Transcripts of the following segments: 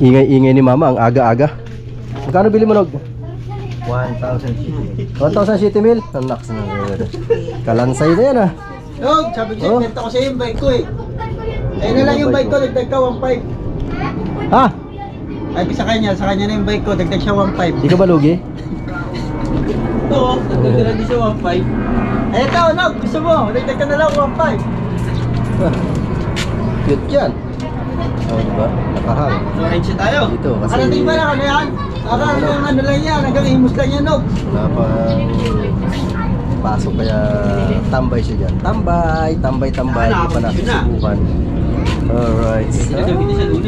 Ingay-ingay ni mama, ang aga-aga. Magkano bili mo, Nog? 1,000 1,000 city mil? Anak na. Kalansay na yan, ah. Nog, sabi ko sa'yo, benta ko sa'yo yung bike ko eh. Ayun na lang yung bike ko, dagdag ka 1,500. Ha? Ay, sa kanya na yung bike ko, dagdag siya 1,500. Di ka ba lugi? Oo, dagdag na din siya 1,500. Eh, ito, Nog, gusto mo, dagdag ka na lang 1,500. Cute yan. Oh, diba? Nakahang. So, ayun siya tayo. Dito, kasi... Parating ba na ano yan? Hanggang ano lang yan, hanggang imus lang yan, Nog. Wala pa pasok kaya tambay siya dyan. Tambay. Hindi pa natin subukan. Alright.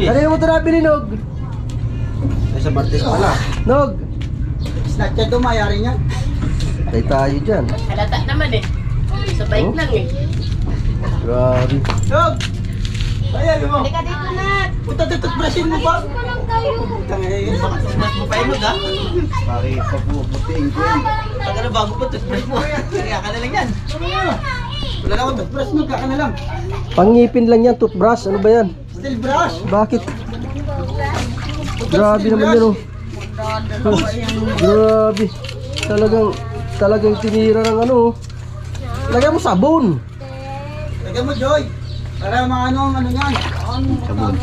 Kanina mo ito nabili, Nog? Ay, sa Martes pala. Nog! Snapchat to, mayari niya. Tay tayo dyan. Halata naman eh. Sa bike lang eh. Grabe. Nog! Ayan mo. Halika dito na. Puta, tututbrushin mo pa. Ko lang tayo. Tangay, baka tututbrush mo pa yun, Nog, ha? Bakit papuputiin ko yun? Taga na bago pa, tututbrush mo. Kaya ka na lang yan. Wala na akong toothbrush, Nog, kaka na lang. Pangipin lang yan, toothbrush. Ano ba yan? Still brush. Bakit? Grabe naman yan, oh. Grabe. Talagang tinira ng ano, oh. Lagyan mo sabon. Lagyan mo, Joy. Para maano, ano yan. Sabon.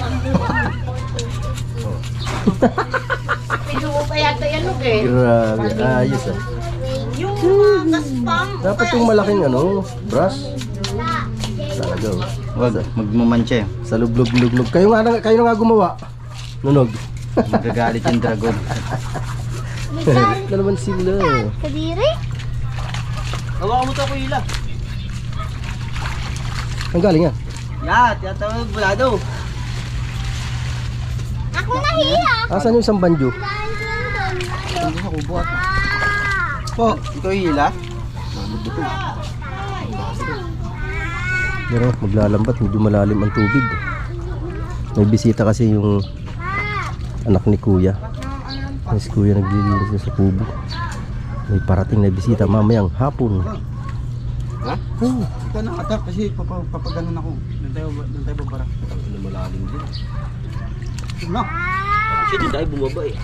Pinuho pa yata yan Nog eh. Grabe. Ayos, ah. Yung mga kaspam. Dapat yung malaking ano, brush. Talaga, oh. Wag, magmamansya. Sa lublog-luglog. Kayo na nga gumawa. Nunog. Magagalit yung dragon. Na naman sila. Kadiri? Hawakan mo to, Kuya. Ang galing yan. Yan, tiyatawag bulado. Ako nahiya. Asan yung isang banjo? Po, ito hila. Pero maglalambat, medyo malalim ang tubig. May bisita kasi yung anak ni Kuya. Si Kuya naglilinis sa kubo. May parating na bisita mamayang hapon. Ha? Ikaw na atak kasi papaganon ako. Doon tayo babara. Ano malalim din. No. Kasi di tayo bumaba eh.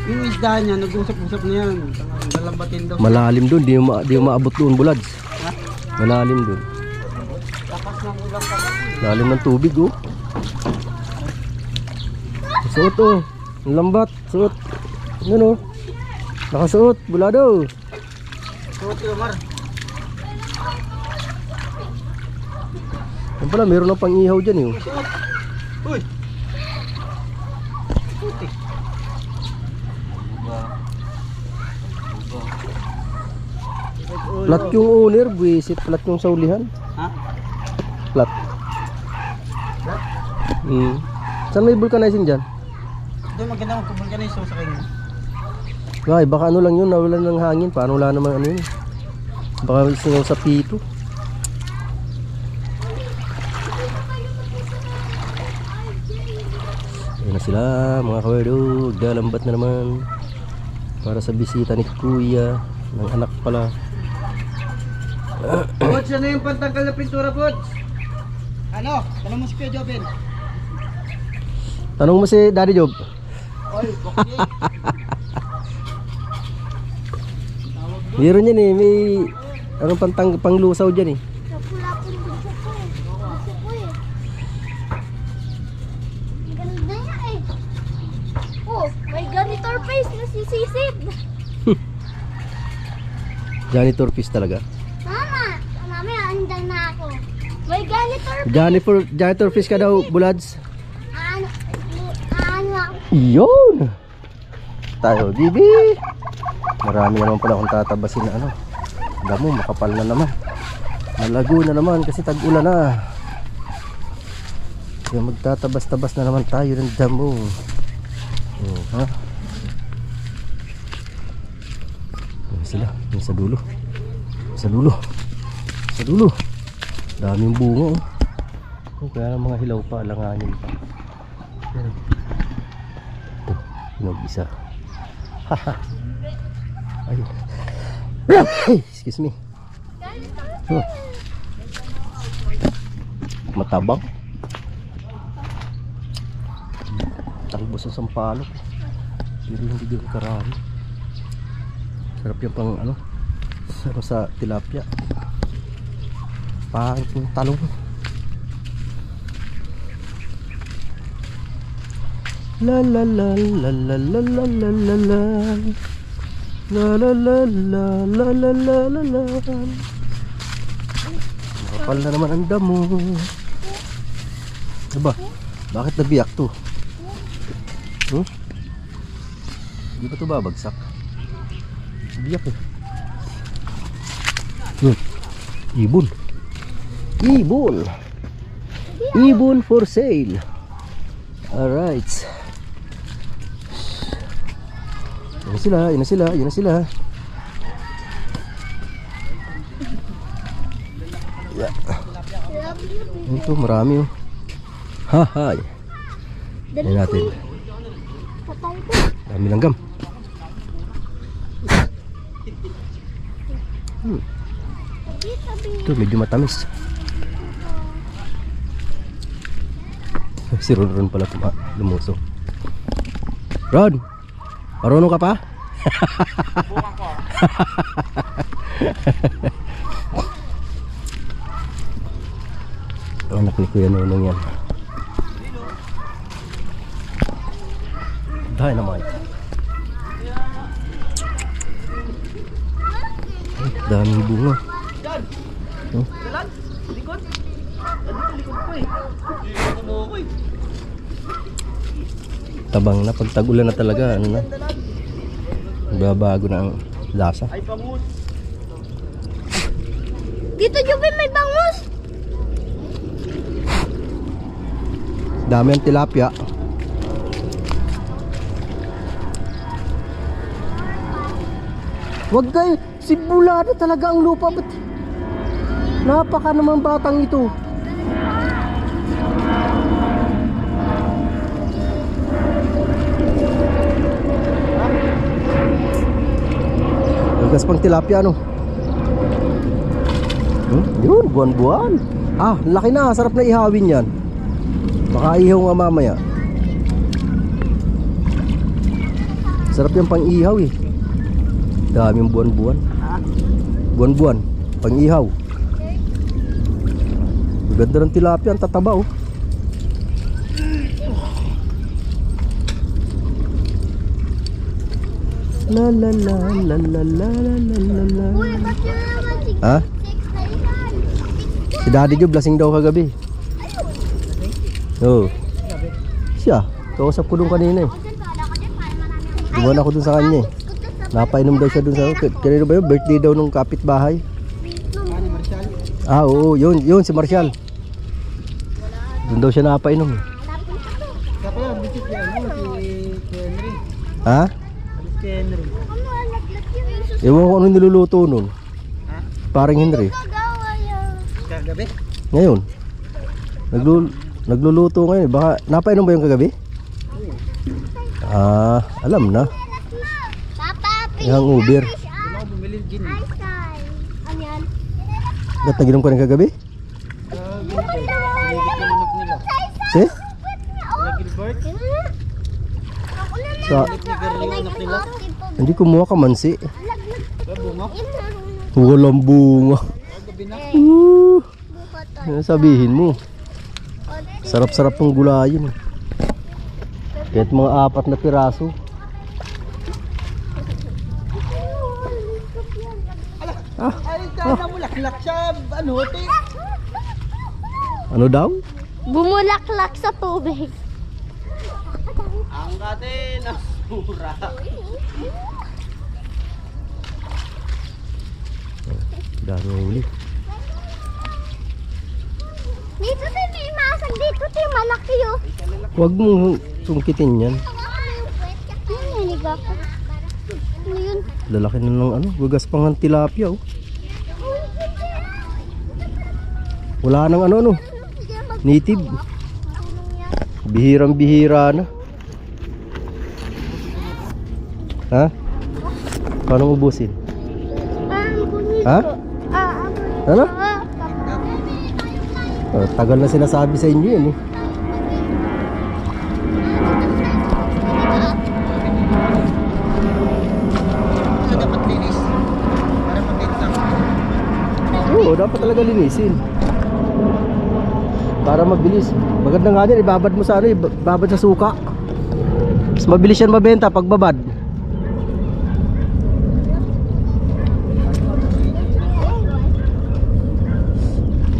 Yung isda niya, nag-usap-usap na yan. Lalambatin daw. Malalim doon, di mo maabot doon, Bulads. Malalim doon. Lakas ng ulang ka lang. Lalim ng tubig, oh. Suot, oh. Ang lambat, suot. Ano, oh. Nakasuot, bulado. Suot yung Mar. Yan pala, meron ng pang-ihaw dyan, eh, oh. Suot. Uy. Puti. Flat yung owner, buwisit. Flat yung saulihan. Ha? Flat. Saan may vulcanizing dyan? Doon maganda magpapulkanize sa kanya. Ay, baka ano lang yun, nawalan ng hangin. Paano wala naman ano yun? Baka singaw sa pito. Ayan na sila, mga kawerdog. Galambat na naman. Para sa bisita ni Kuya. Ng anak pala. Pods, ano yung pantanggal na pintura, Pods? Ano? Tanong mo si Kuya Jobin. Tanong mo si Daddy Job. Oy, bakit? Meron yan eh, may anong panglusaw dyan eh. Kapula-pula gusto ko eh. Gusto ko eh. Ganda niya eh. Oh, may janitor face na sisisid. Janitor fish talaga. Mama, mamaya andyan na ako. May Janitor fish ka daw, Bulads. Ano ako? Yun! Tayo, bibi! Marami naman pala akong tatabasin na ano. Damo, makapal na naman. Malago na naman kasi tag-ulan na. Kaya magtatabas-tabas na naman tayo ng damo. Oh, ha? Ayan sila, ayan sa dulo. Sa dulo. Sa dulo. Daming bunga, oh. Kaya mga hilaw pa, alanganin pa. Ayan. Ito, pinag-isa. Haha. Ayun. Excuse me. Matabang. talbos ng sampalok. Pero hindi din karami. Sarap yung pang ano, sa tilapia. Pangit yung talong. La la la la la la la la la la la la la la la la la la la. Nakapal na naman ang damo. Diba? Bakit nabiyak to? Di ba to babagsak? Biyak eh. Ibon. Ibon. Ibon for sale. Alright. Yun na sila, yun na sila, yun na sila. Yeah. Ito, marami oh. Hahay. Yan natin. Patay ko. Dami langgam. Ito, medyo matamis. Si Ron pala lumusong. Ron! Marunong ka pa? Anak ni Kuya Nonong yan. Dynamite. Daming bunga. Oh. Tabang na, pag tag-ulan na talaga, ano na, babago na ang lasa. Dito, Jubin, may bangus. Dami ang tilapia. Wag kayo, sibulado talaga ang lupa. Ba't napaka naman batang ito. Gas pang tilapia ano. Yun, buwan-buwan. Ah, laki na, sarap na ihawin yan. Baka ihaw nga mamaya. Sarap yung pang ihaw eh. Daming buwan-buwan. Buwan-buwan, pang ihaw. Ganda ng tilapia, ang tataba oh. La la la la la la la la la. Uy, ba't yun naman si Ha? Si Daddy Job lasing daw kagabi. Oo. Siya, kausap ko dun kanina eh. Dumaan ako dun sa kanya eh. Napainom daw siya dun sa... Kanina ba yun? Birthday daw nung kapitbahay. Ah, oo. Yun si Marshall. Dun daw siya napainom eh. Kapag bisit yan, si Henry. Ha? Si Henry. Ewan ko ano niluluto nun. Parang Henry. Kagabi? Ngayon. Nagluluto ngayon. Baka napainom ba yung kagabi? Ah, alam na. Yung Uber. Doon ako bumili ng gin. Ano yan? Ba't naginom ka rin kagabi? Pinigit yung anak nila. Si? Wala Gilbert. Sa, Pinigit yung anak nila. hindi kumuha ka mansi. Wala bunga. Walang bunga. Gabi na. Ano sabihin mo? Sarap-sarap ng gulayin. Kahit mga 4 na piraso. Ay, kaya mulaklak siya. Ano, ito Ano daw? Bumulaklak sa tubig. ang kate na sura. Dami huli. Dito tayo may masang dito tayo malaki oh. Huwag mong sungkitin yan. Yan, nanig ako. Ano yun? Lalaki na ng ano, gugas pang ang tilapia oh. Wala nang ano. Native. Bihirang bihira na. Ha? Paano ubusin? Parang bunito. Ha? Ano? Ah, Oh, tagal na sinasabi sa inyo yun eh. talaga linisin. Para mabilis. Maganda nga yan, ibabad mo sa ano, ibabad sa suka. Mas mabilis yan mabenta pag babad.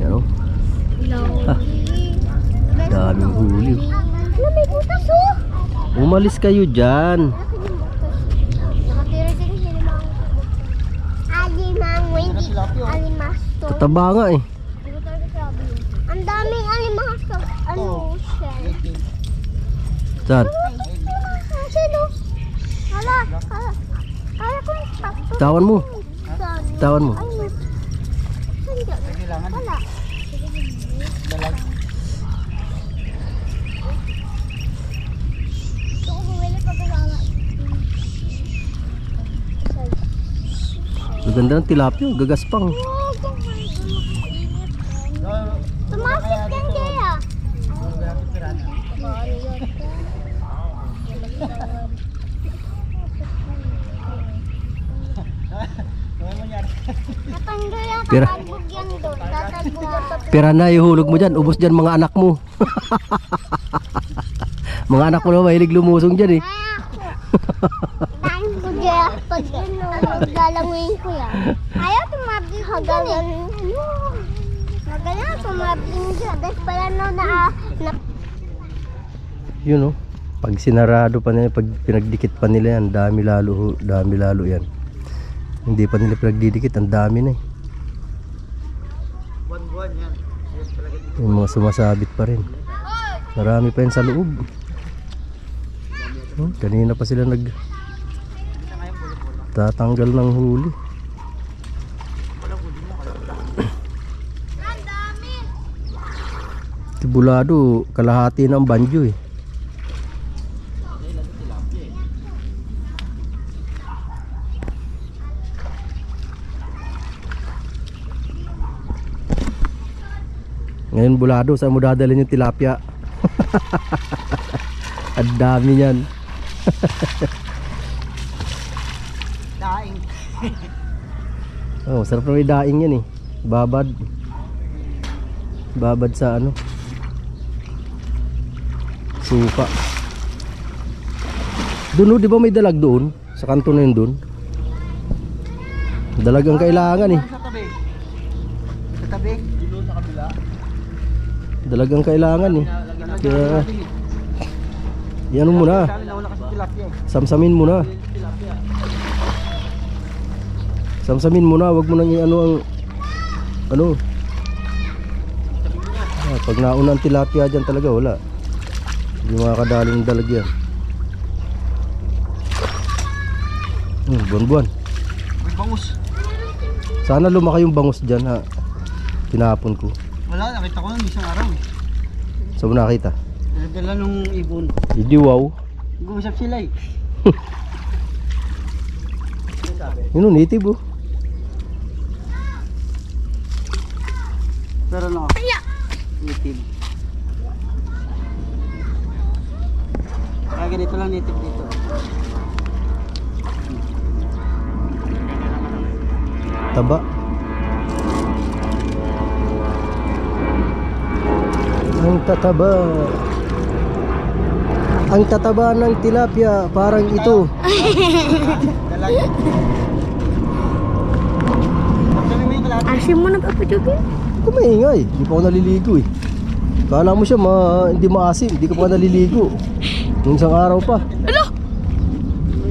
Yan o. Daming huli. Ano, may butas oh. Umalis kayo dyan. Nakatira din si Limang. Alimang Wendy. Alimasto. Tataba nga eh. Ang daming alimasto. Ano siya? Saan? Sino? Hala. Kala ko pasto. Tawan mo. Tawan mo. Ano? Wala. Gusto ko bumili pagkasama. Maganda ng tilapia, gagaspang. Tumasip kan kaya. Natanggal yan, Pira. tatalbog yan doon. Tatalbog yan. Pera na ihulog mo dyan, ubos dyan mga anak mo. Mga anak mo na mahilig lumusong dyan eh. Dahil ko dyan, pag maglalanguin ko yan. Ayaw tumabling ko dyan eh. Magalang tumabling dyan. Dahil pala no na Yun oh. Pag sinarado pa nila, pag pinagdikit pa nila yan, dami lalo yan. Hindi pa nila pinagdidikit, ang dami na eh. Buwan-buwan yan. Yan talaga dito. Yung mga sumasabit pa rin. Marami pa yan sa loob. Kanina pa sila tatanggal ng huli. Tibulado, kalahati ng banjo eh. Ngayon bulado, saan mo dadalhin yung tilapia? Ang dami niyan. Daing. Oh, sarap na may daing yan eh. Babad. Babad sa ano? Suka. Doon, di ba may dalag doon? Sa kanto na yun doon. Dalagang kailangan eh. Sa tabi. Sa tabi. Dito sa kabila. Dalagang kailangan eh. Kaya, yan mo na. Nauna kasi tilapia eh. Samsamin mo na. Samsamin mo na, wag mo nang i-ano ang ano. Pag nauna ang tilapia dyan talaga wala. Hindi makakadaling dalag yan. Buwan-buwan. May bangus. Sana lumaki yung bangus dyan ha. Tinapon ko. Wala, nakita ko nun isang araw eh. Saan mo nakita? Dala nung ibon. Hindi wow. Nag-uusap sila eh. Yun o, native oh. Pero no. Native. Kaya ganito lang native dito. Taba. Ang tataba. Ang tataba ng tilapia parang ito. Dalag. Sabi mo yung kalahati. Asim mo na papadyogin. Kumaingay, hindi pa ako naliligo eh. Kala mo siya hindi maasim, hindi ka pa naliligo. Nung isang araw pa. Ano?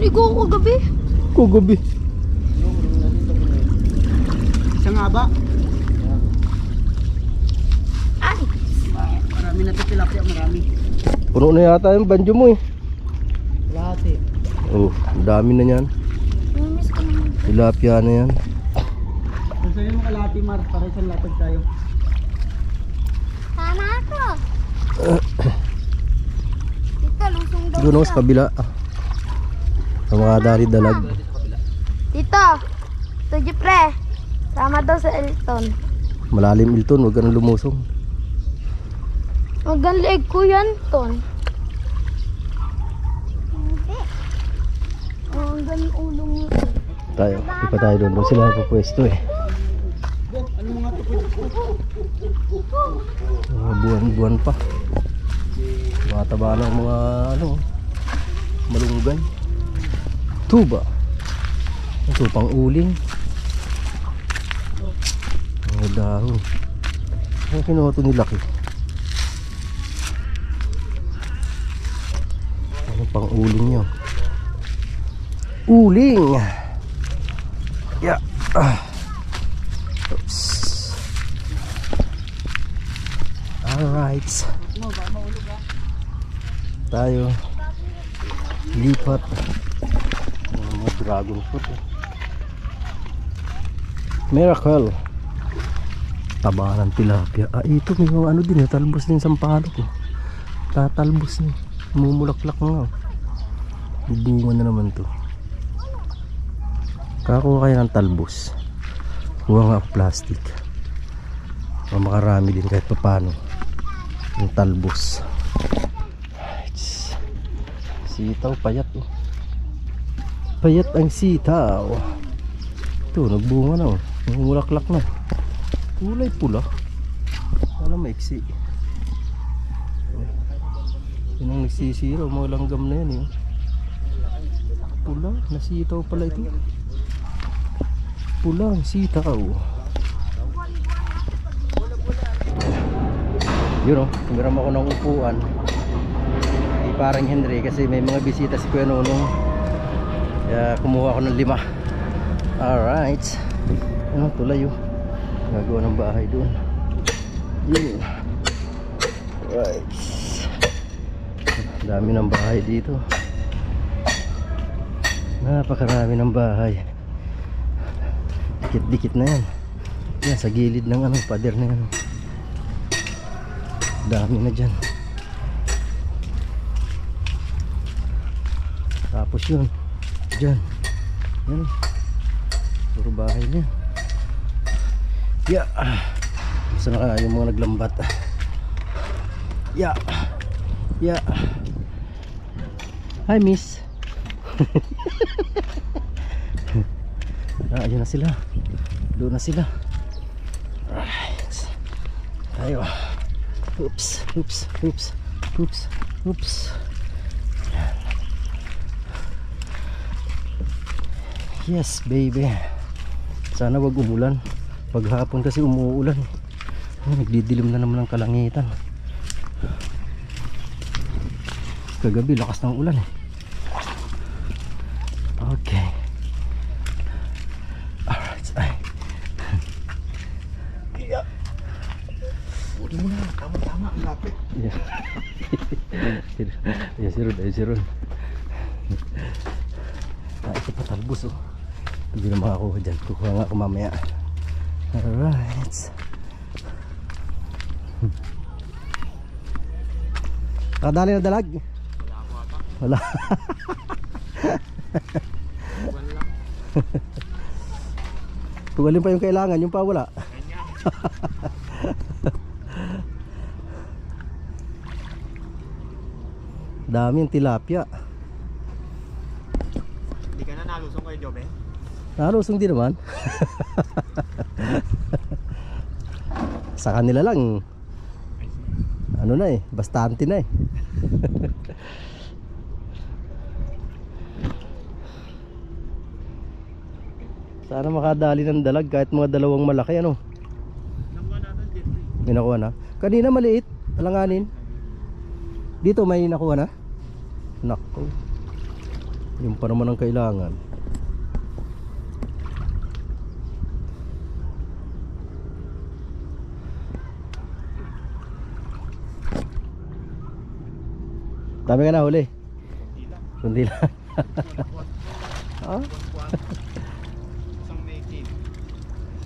Ligo ko gabi. Kugabi. Isang haba. Ay! Marami na ito tilapia, marami. Puno na yata yung banjo mo eh. Kalahati. Oh, ang dami na yan. Miss ko naman. Tilapia na yan. Kung sabi mo kalahati, Mar, para isang latag tayo. Tama ako. Dito, lusong daw Doon ako sa kabila. Sa mga dalag. Dito. Ito, Jepre. Tama daw sa Elton. Malalim Ilton, huwag ka nang lumusong. Hanggang leeg ko yan, Ton. Hindi. Hanggang ulo mo. Tayo, ipa tayo doon. Doon sila napapwesto eh. Ano mga ito? Mga buwan-buwan pa. Mataba ng mga ano, malunggay. Tuba. Ito pang uling. Mga dahon. Ang kinuha ito ni Lucky. Ano pang uling nyo? Uling! Yeah. Oops. Alright. Tayo lipat ng mga dragon fruit. Miracle. Taba ng tilapia. Ah, ito may mga ano din, talbos din sampalok. Tatalbos niya. Mumulaklak nga. Bubungan na naman to. Kakuha kayo ng talbos. Kuha nga plastic. Makarami din kahit papano. Yung talbos. Sitaw, payat oh. Payat ang sitaw. Ito, nagbunga na oh. Mumulaklak na. Kulay pula. Wala maiksi. Yun ang nagsisira. Mga langgam na yan eh. Pula. Nasitaw pala ito. Pula ang sitaw. Yun o. Tumiram ako ng upuan. Di parang Henry kasi may mga bisita si Kuya Nonong. Kaya kumuha ako ng 5. Alright. Ano tulay o. Gagawa ng bahay doon. Yun. Right. Dami ng bahay dito. Napakarami ng bahay. Dikit-dikit na yan. Yan sa gilid ng ano, pader na yan. Dami na dyan. Tapos yun. Dyan. Yan. Puro bahay niya. Yeah. Gusto na yung mga naglambat. Yeah. Yeah. Hi miss. Ayun na sila. Doon na sila. Alright. Tayo. Oops. Oops. Oops. Oops. Oops. Yes baby. Sana wag umulan. Paghapon kasi umuulan. Nagdidilim na naman ang kalangitan. Kagabi lakas ng ulan eh. Okay. Alright. Yeah. Uli mo na. Tama-tama. Ang lapit. Yeah. Yeah, si Ron. Ah, ito pa talbos oh. Hindi na makakuha dyan. Kukuha nga ako mamaya. Alright. Nakadali na dalag? Wala. Kung alin pa yung kailangan, yung pa wala. Dami yung tilapia. Hindi ka na nalusong kayo, Jobe? Nalusong din naman. Sa kanila lang ano na eh, bastante na eh. Sana makadali ng dalag kahit mga dalawang malaki ano. Nakuha natin, Jeffrey. May nakuha na. Kanina maliit, alanganin. Dito may nakuha na. Nako. Yung pa naman ang kailangan. Dami ka na huli. Kundi lang. Ah? Isang native.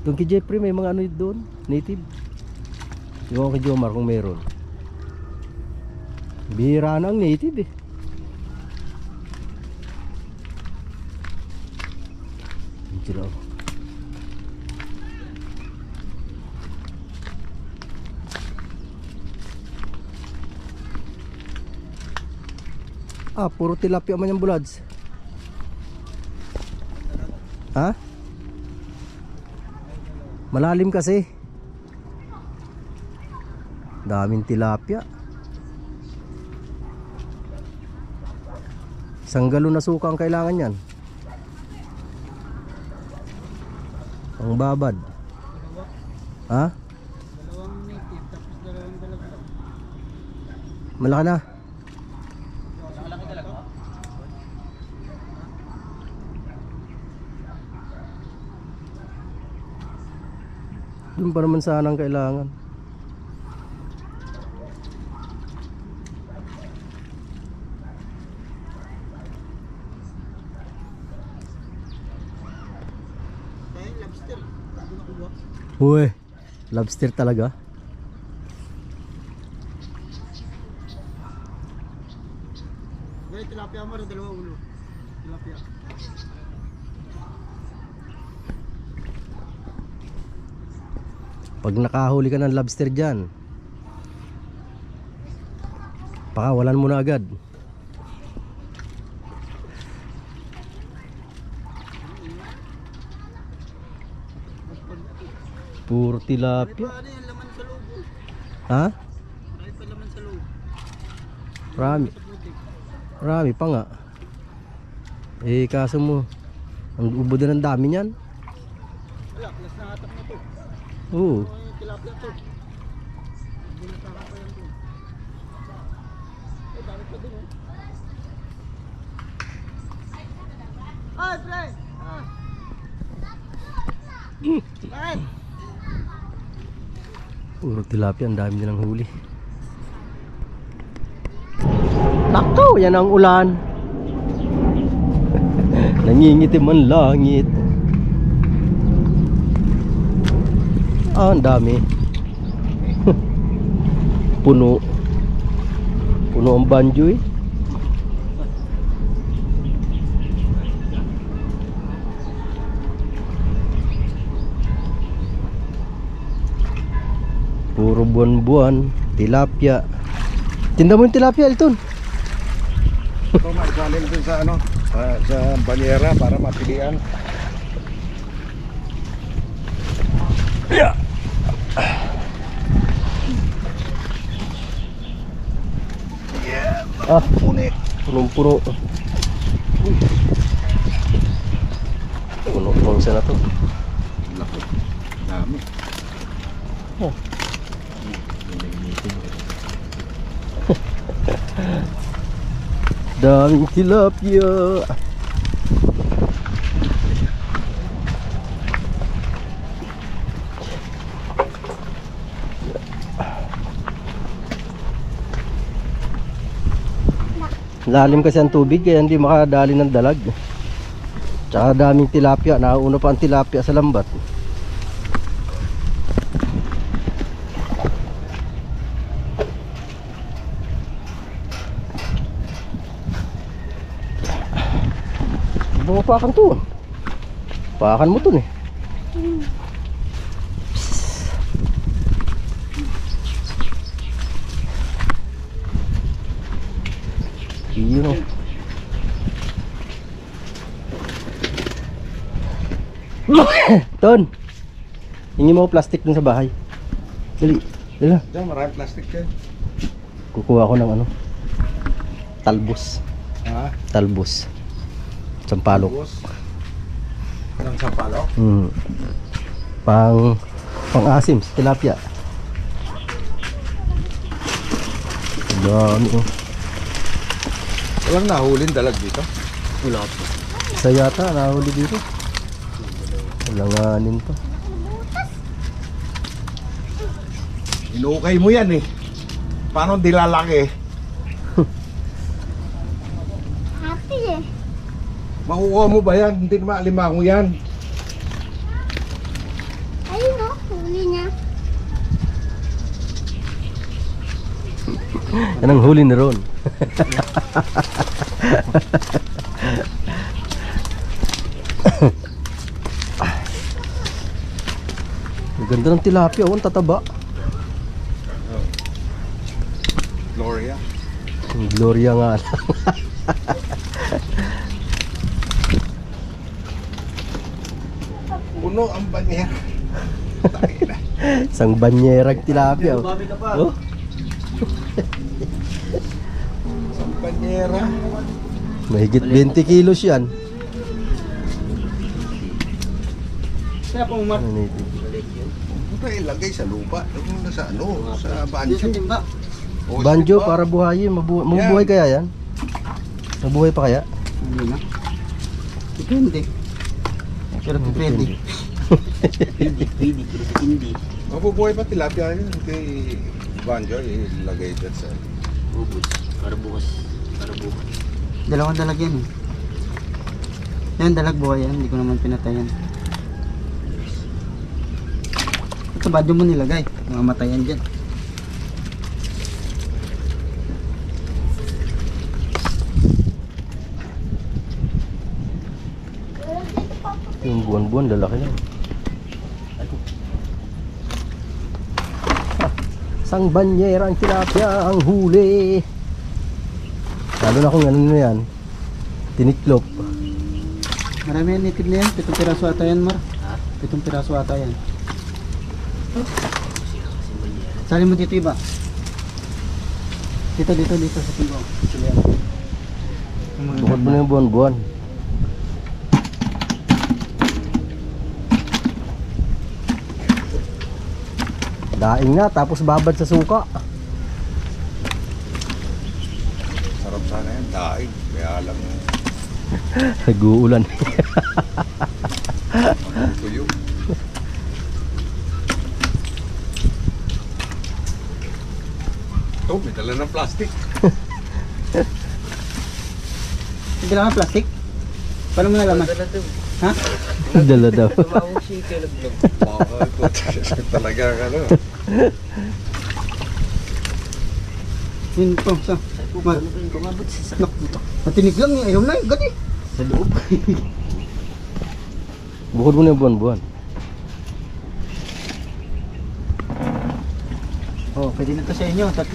Doon kay Jeffrey may mga ano doon, native. Yung kay Jomar kung meron. Bihira na ang native eh. Sila. Ah, puro tilapia man yung bulads. Ha? Malalim kasi. Daming tilapia. Isang galon na suka ang kailangan yan. Ang babad. Ha? Dalawang native, tapos dalawang dalaga. Malaki na. Malaki talaga. Doon pa naman sana ang kailangan. Kaya yung lobster, bago nakuha. Uy, lobster talaga. Ganyan, tilapia mo rin, dalawang ulo. Tilapia. Pag nakahuli ka ng lobster dyan, pakawalan mo na agad. Puro tilapia. Ano yung laman sa loob? Ha? Marami pa laman sa loob. Marami. Sa putik. Marami pa nga. Eh kaso mo, ang ubod na ng dami niyan. Wala, plus na hatak na to. Oo. Ano yung tilapia to? Hindi nakakapayan to. Eh, dami pa din oh. Ay, pre! Ah! Bakit? Puro tilapia, ang dami nilang huli. Nakaw, yan ang ulan. Nangingitim ang langit. Ah, ang dami. Puno. Puno ang banjo eh. Puro buwan-buwan, tilapia. Tinda mo yung tilapia, Elton. Ito maisalim dun sa ano, sa banyera para mapilian. Ah, punong-puno. Puno-puno siya na to. Lako. Dami. Oh. Daming tilapia. Lalim kasi ang tubig kaya hindi makadali ng dalag. Tsaka daming tilapia, nauna pa ang tilapia sa lambat. Bumapakan to. Pakan mo to eh. Yun o. Ton, hingi mo plastic dun sa bahay. Dali, dali na. Diyan, maraming plastic yan. Kukuha ko ng ano, talbos. Ha? Talbos. Sampalok. Bus. Ng sampalok? Pang asim, sa tilapia. Dami oh. Walang nahulin dalag dito. Wala pa. Isa yata nahuli dito. Langanin to. Inukay mo yan eh. Paano dilalaki? Happy eh. Makukuha mo ba yan? Hindi naman alimango yan. Ayun o, huli niya. Yan ang huli ni Ron. Ang ganda ng tilapia, oh, ang tataba. Gloria. Ang Gloria nga. Puno ang banyer. Isang banyerag tilapia. Oh. Bumami ka pa. Oh, Banyera. Mahigit 20 kilos yan. Kaya po umar. Ano native? Ito ilagay sa lupa. Yung nasa ano, sa Dito banjo. sa timba. O, sa Banjo timba. para buhayin. Mabubuhay kaya yan? Mabuhay pa kaya? Hindi na. Depende. Pero depende. Hindi. Mabubuhay pa tilapia yun kay banjo. Ilagay dyan sa... Ubus. Para bukas. Dalawang dalag yan eh. Yan, dalag buhay yan. Hindi ko naman pinatayan. Ito badyo mo nilagay. Mamatayan dyan. Yung buwan-buwan, lalaki na. Sang banyera ang tilapia ang huli. Lalo na kung ano na yan. Tiniklop. Marami yan native na yan. 7 piraso ata yan, Mar. 7 piraso ata yan. Sali mo dito iba. Dito sa timbo. Sila yan. Yung mga Bukod mo na yung buwan-buwan. Daing na, tapos babad sa suka. Sarap sana yan. Daig. Kaya lang Nag-uulan. tuyo. Oh, may dala ng plastic. Hindi lang ang plastic. Paano mo nalaman? Ha? Dala daw. Bakal po. Talaga ano. Yun po. Sa. Matinig lang eh. Ayaw na eh. Gani. Sa loob. Bukod mo na yung buwan-buwan. Oh, pwede na to sa inyo. 3.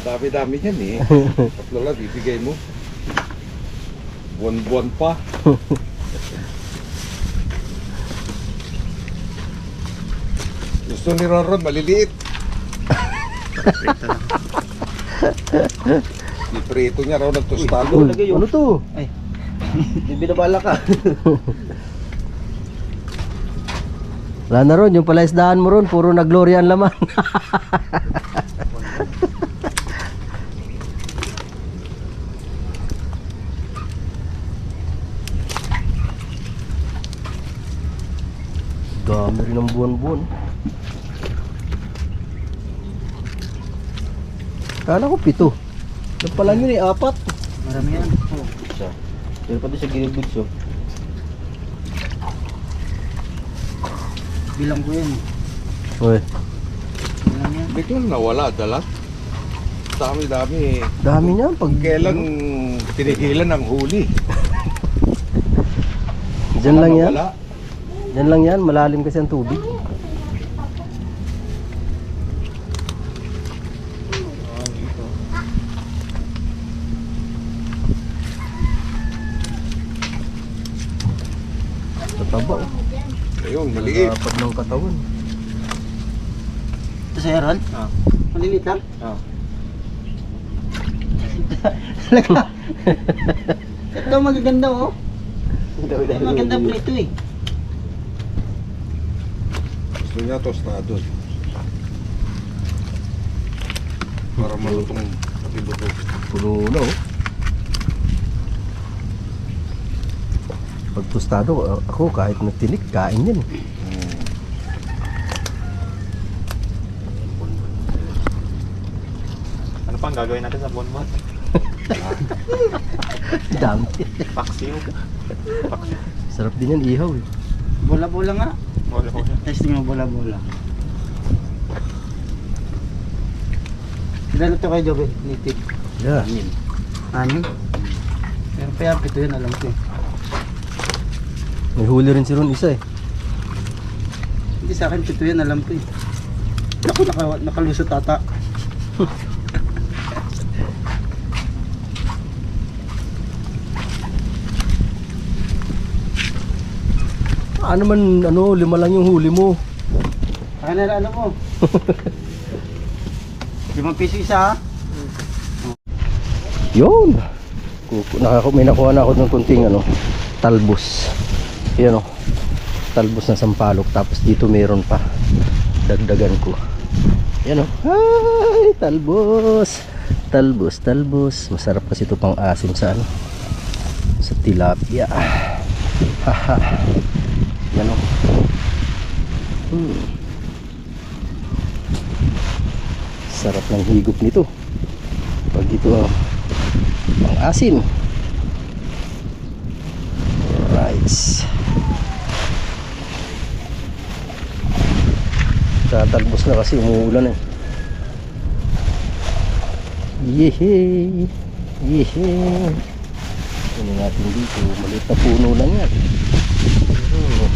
Dami-dami yan eh. Tatlo lang, bibigay mo. Buwan-buwan pa. Gusto ni Ronron, maliliit. Iprito niya raw ng tostado. Uy, ano to? Hindi binabala ka. Wala na ron, yung pala isdaan mo ron, puro na glory ang laman. Dami rin ang buwan-buwan. Kala ko 7. Ano pala yun eh, 4. Marami yan. Oh. Pero pati sa gilid so. Bilang ko yan. Uy, Bilang yan. Biglang nawala, dala. Dami-dami eh. dami niyan. Pag Kailan tinigilan ang huli? Diyan lang yan. Nawala. Diyan lang yan, malalim kasi ang tubig. Tataba oh. Ayun, maliit. Lapad ng katawan. Ito sa Aaron? Ah. Maliliit lang? Ah. Talaga. Ito magaganda oh. Maganda prito eh. Gusto niya tostado. Para malutong pati buto. Puno na oh. Pag tostado, ako kahit nagtinik, kain yan. Ano pang gagawin natin sa bonbon? Dami. Paksiw. Paksiw. Sarap din yan, ihaw eh. Bola-bola nga. Wala ko siya. Testing mo bola-bola. Ilan ito kayo, Jobe? Nitik. Yeah. 6. Pero pa yan, 7 yun, alam ko eh. May huli rin si Ron isa eh. Hindi sa akin, 7 yan, alam ko eh. Ako, nakalusot ata. Ano man, 5 lang yung huli mo. Ano mo? piso isa ha. Yun. May nakuha na ako ng kunting ano, talbos. Yan o. Talbos na sampalok. Tapos dito meron pa. Dagdagan ko. Yan o. Ay, talbos. Talbos. Masarap kasi ito pang asim sa ano, sa tilapia. Haha. Yan o. Sarap ng higop nito. Pag ito ang asim. Alright. Tatalbos na kasi umuulan eh. Yehey. Kunin natin dito. Maliit na puno lang yan. Pero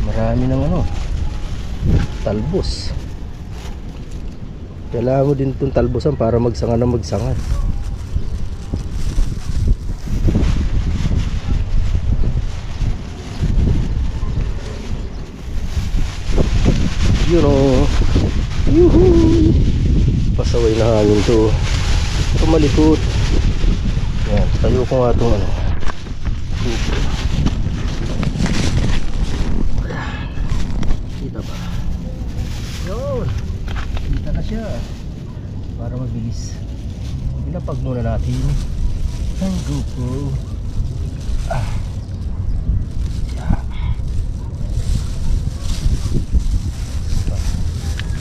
marami ng ano, talbos. Kailangan mo din itong talbosan para magsanga na magsanga. Yun o. Yuhuu. Pasaway na hangin to. Tumalikot. Yan, tayo ko nga itong ano. Kita ba? Yun. Kita na siya. Para mabilis. Ilapag muna natin ang GoPro.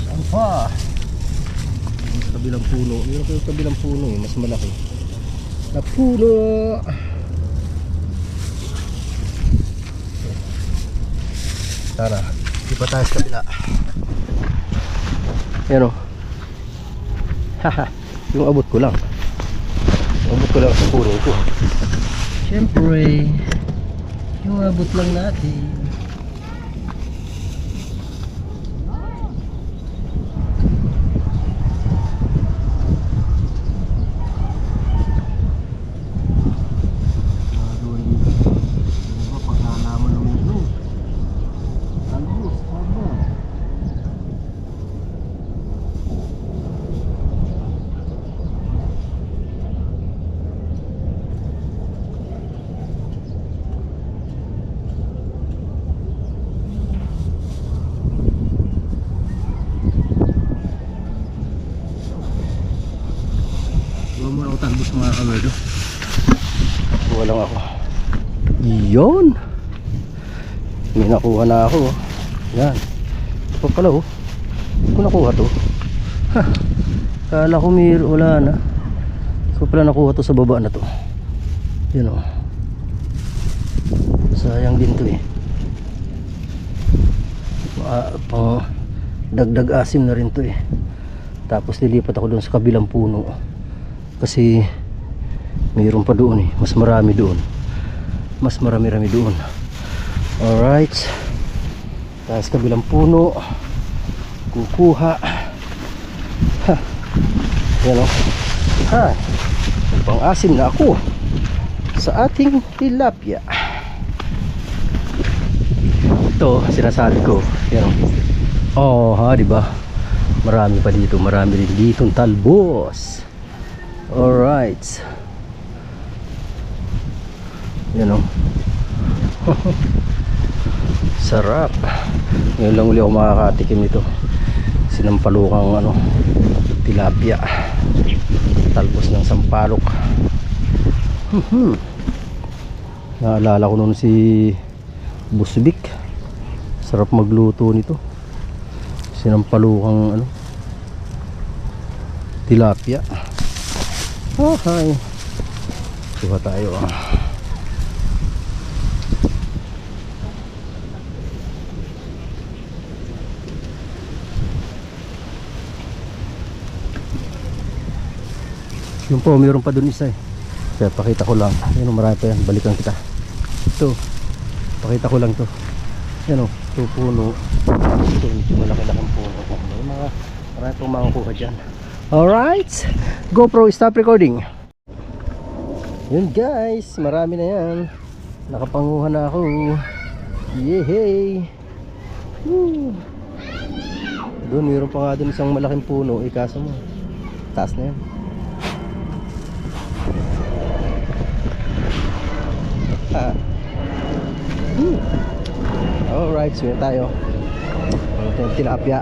Saan pa? Yung kabilang puno. Meron ko yung kabilang puno eh. Mas malaki na puno. Tara, di pa tayo sa kabila. Yan o. Haha, yung abot ko lang. Yung abot ko lang sa puno ko. Siyempre, yung abot lang natin. Talbos mga kamerdo. Kuha lang ako. Yun. May nakuha na ako. Yan. Ito pala oh. Hindi ko nakuha to. Ha. Kala ko wala na. Ko pala nakuha to sa baba na to. Yan oh. Sayang din to eh. Pang dagdag asim na rin to eh. Tapos lilipat ako doon sa kabilang puno. Kasi mayroon pa doon eh. Mas marami doon. Mas marami-rami doon. Alright. Tapos kabilang puno. Kukuha. Ha. Yan o. Ha. Pang-asim na ako sa ating tilapia. Ito sinasabi ko. Yan o. Oh ha, diba? Marami pa dito. Marami rin ditong talbos. Alright. Yan o. Sarap. Ngayon lang uli ako makakatikim nito. Sinampalukang ano, tilapia. Talbos ng sampalok. Naalala ko noon si Busbik. Sarap magluto nito. Sinampalukang ano, tilapia. Oh, hi. Kuha tayo ah. Yung po, mayroon pa dun isa eh. Kaya pakita ko lang. Yan o, marami pa yan. Balikan kita. Ito. Pakita ko lang to. Yan o, ito puno. Ito, malaki-laking puno. May mga marami pong makakuha dyan. Alright, GoPro stop recording. Yun guys, marami na yan. Nakapanguha na ako. Yehey. Doon, mayroon pa nga doon isang malaking puno. Ikasa mo Taas na yan. Alright, so yun tayo. Ito yung tilapia.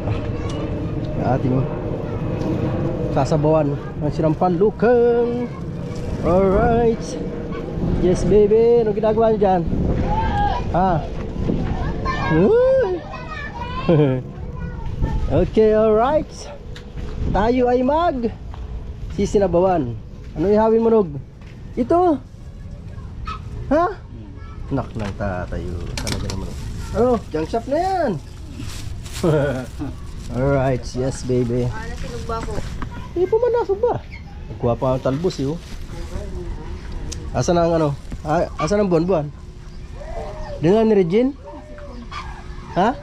Yung ating sasabawan ng sinampang lukang. Alright. Yes baby, anong ginagawa niyo dyan? Ha? Okay, alright. Tayo ay sisinabawan. Ano ihawin mo, Nog? Ito? Ha? Nak ng tatayo. Talaga naman. Ano? Junk shop na yan. Alright, yes baby. Nasilog ba ako? Hindi pa man nasog ba? Nagkuha pa ang talbos eh, oh. Asan ang ano? Asan ang buwan-buwan? Diyan ni Regine? Ha?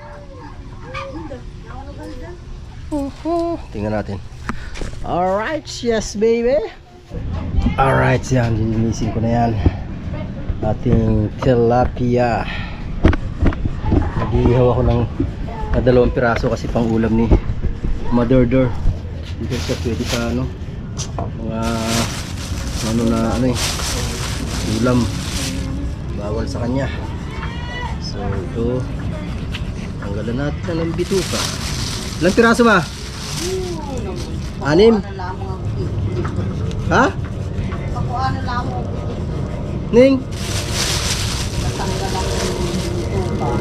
Tingnan natin. Alright, yes baby. Alright, yan. Lilinisin ko na yan. Ating tilapia. Nag-iihaw ako ng 2 piraso kasi pang ulam ni Mother. Hindi siya pwede sa ano, mga ano na ano eh, ulam. Bawal sa kanya. So ito, tanggalan natin ng bituka. Ilang piraso ba? 6? Ha? Pakuano lang mo. Ning? Natanggal ang tupa.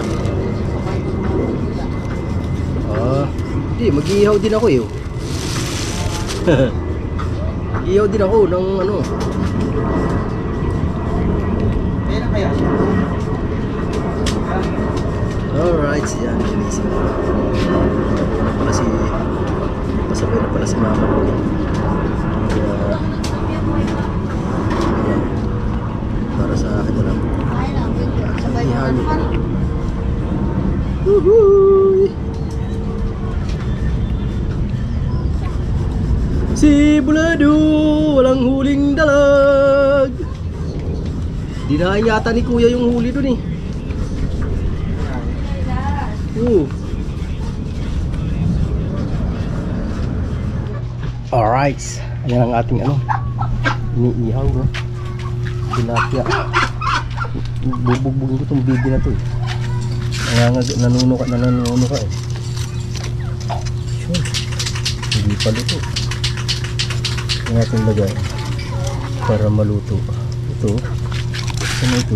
Hindi, mag-iihaw din ako eh. Mag-iihaw din ako ng ano. Kaya na kaya siya. Alright, yan, linisin ko. Ano pala si, pasabay na pala si mama ko. Kaya, ayan, para sa akin na lang. Ay lang, sabay mo Ihalo ko. naman. Woohoo! Si Bulado, walang huling dalag. Dinahin yata ni Kuya yung huli dun eh. Alright, ayan ang ating ano, iniihaw, no? Tilapia. Bubugbugin ko itong baby na to eh. Nanuno ka eh. Sure. Hindi pa luto. Ang ating lagay para maluto. Ito. Ano ito?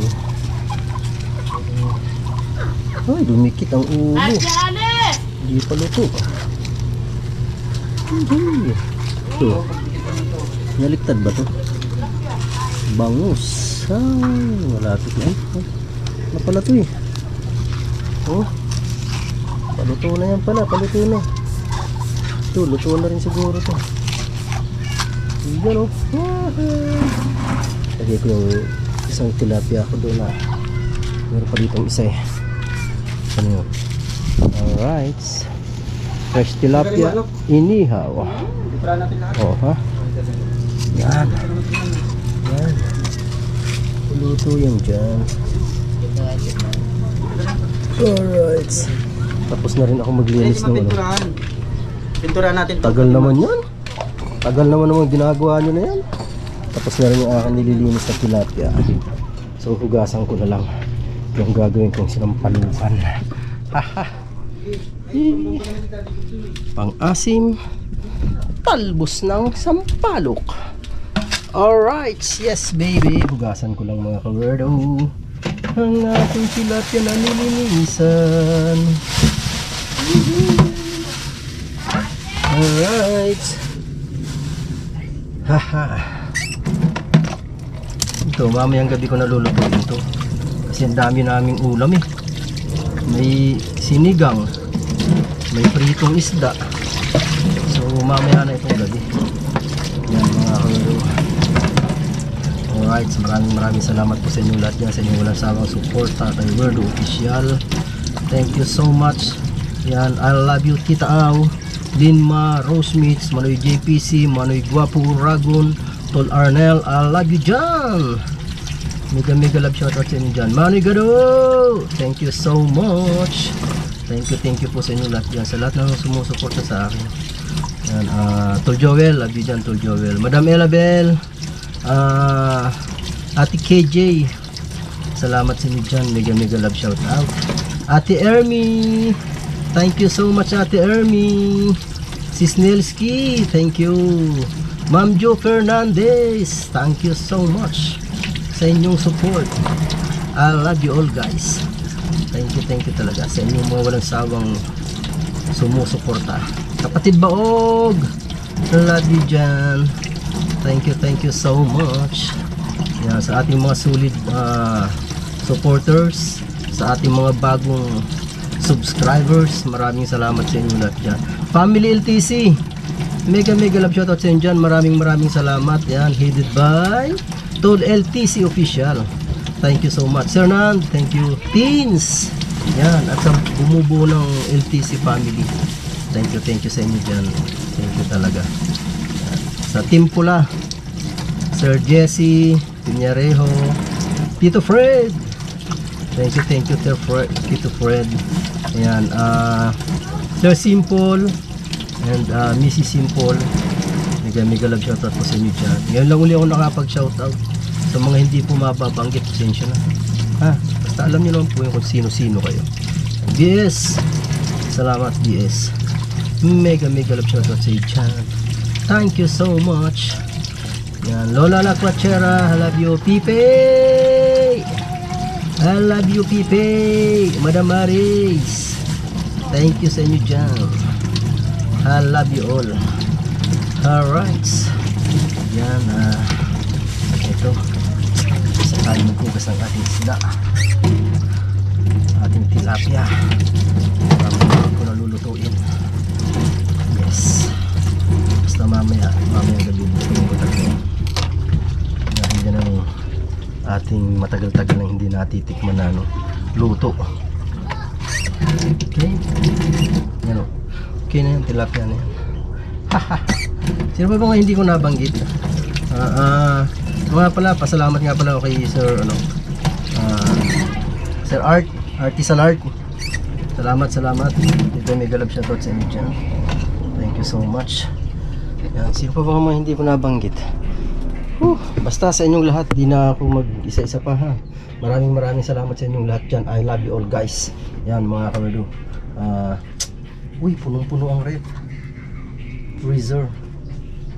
Ay, dumikit ang ulo. Hindi pa luto. Hindi. Ito. Naliktad ba to? Bangus. Ay, malapit na. Ano pala to eh? Oh. Paluto na yan pala. Paluto na. Ito, luto na rin siguro to. Yan o. Lagay ko yung isang tilapia ko doon na meron pa dito isa eh. Ano yun? Alright. Fresh tilapia inihaw. Try natin lahat. Oh ha? Yan. Yan. Luto yan dyan. Alright. Tapos na rin ako maglinis ng ano. Pinturahan natin. Tagal naman yan. Tagal naman ginagawa nyo na yan. Tapos na rin yung aking nililinis na tilapia. So hugasan ko na lang yung gagawin kong sinampalukan. Haha. Pang-asim, talbos ng sampalok. Alright, yes baby. Hugasan ko lang mga kawerdo ang ating tilapia na nilinisan. Alright. Haha. Ito, mamayang gabi ko nalulutuin ito. Kasi ang dami naming ulam eh. May sinigang, may pritong isda. So mamaya na itong gabi. Yan mga kawerdo. Alright, maraming salamat po sa inyo lahat yan, sa inyong walang sawang suporta kay Werdo Official. Thank you so much. Yan, I love you Tita Au, Linma, Rosemits, Manoy JPC, Manoy Guapo Uragon, Tol Arnel, I love you dyan. Mega love shoutout sa inyo dyan. Manoy Gado, thank you so much. Thank you po sa inyo lahat dyan, sa lahat ng sumusuporta sa akin. Yan, Tol Joel, love you dyan, Tol Joel. Madam Elabel, Ate KJ, salamat sa inyo dyan, mega love shout out. Ate Ermi, thank you so much Ate Ermi. Sis Nelski, thank you. Ma'am Jo Fernandez, thank you so much sa inyong support. I love you all guys. Thank you talaga sa inyong mga walang sawang sumusuporta. Kapatid Baog, love you dyan. Thank you so much. Yan, sa ating mga solid supporters, sa ating mga bagong subscribers, maraming salamat sa inyo lahat dyan. Family LTC, mega love shoutout sa inyo dyan. Maraming salamat. Yan, headed by Tol LTC Official. Thank you so much Sir Nand, thank you Teens. Yan, at sa bumubuo ng LTC family, thank you sa inyo dyan. Thank you talaga. Yan. Sa Team Pula, Sir Jesse Piñarejo, Tito Fred, thank you Tito Fred. Ayan, Sir Simple and Mrs. Simple, mega love shoutout po sa inyo dyan. Ngayon lang uli ako nakapag shoutout. Sa mga hindi po mababanggit, pasensya na ha, basta alam nyo naman po yung kung sino kayo. BS, salamat BS, mega love shoutout sa inyo dyan. Thank you so much. Yan, Lola La Quachera, I love you. Pipe, I love you Pipe. Madam Maris, thank you sa inyo dyan. I love you all. Alright, yan, ito, sakali magkugas ng ating isda, ating tilapia, mamaya ko nalulutuin. Yes, basta mamaya gabi lutuin ko talaga dahil yan ang ating matagal-tagal na hindi natitikman na luto. Okay, yan o, okay na yung tilapia na yan. Sino ba mga hindi ko nabanggit? Mga pala, pasalamat nga pala ako kay Sir Sir Artisan Art. Salamat. Ito mega love shoutout sa inyo dyan. Thank you so much. Yan, sino pa ba mga hindi ko nabanggit? Basta sa inyong lahat, di na ako mag-isa-isa pa ha. Maraming salamat sa inyong lahat dyan. I love you all guys. Yan mga kamerdo. Uy, punong-puno ang rep freezer.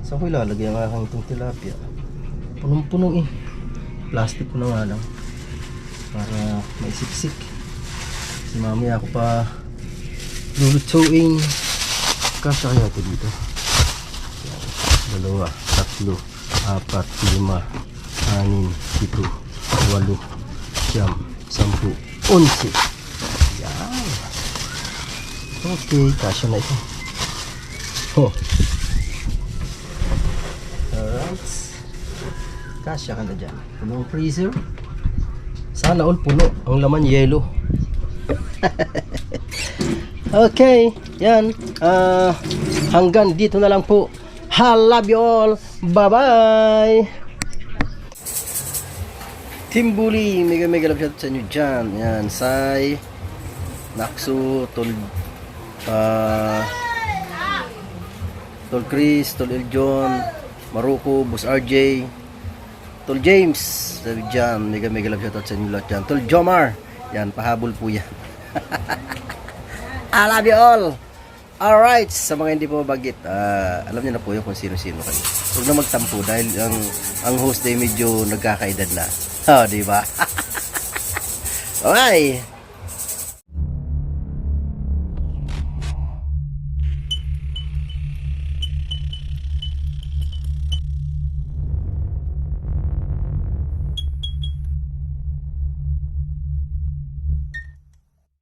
Saan ko ilalagay ang aking itong tilapia? Punong-puno eh. Plastic ko na nga lang para maisiksik. Kasi mamaya ako pa lulutuin. Kasya kaya ito dito. 2, 3, 4, 5, 6, 7, 8, 9, 10, 11. Yan. Okay, kasya na ito. Alright, kasya ka na dyan. Punong freezer. Sana all puno. Ang laman yelo. Okay, yan. Hanggang dito na lang po. I love you all. Bye bye. Team Bully, mega love shout sa inyo dyan. Yan, Sai, Naksu, Tol Chris, Tol Eljon, Maruko, Boss RJ, Tol James, sabi dyan, mega love shoutout sa inyo lahat dyan. Tol Jomar, yan, pahabol po yan. I love you all. Alright, sa mga hindi po mabagit, alam niyo na po yung kung sino-sino kayo. Huwag na magtampo dahil ang host ay medyo nagkakaedad na. Diba? Okay.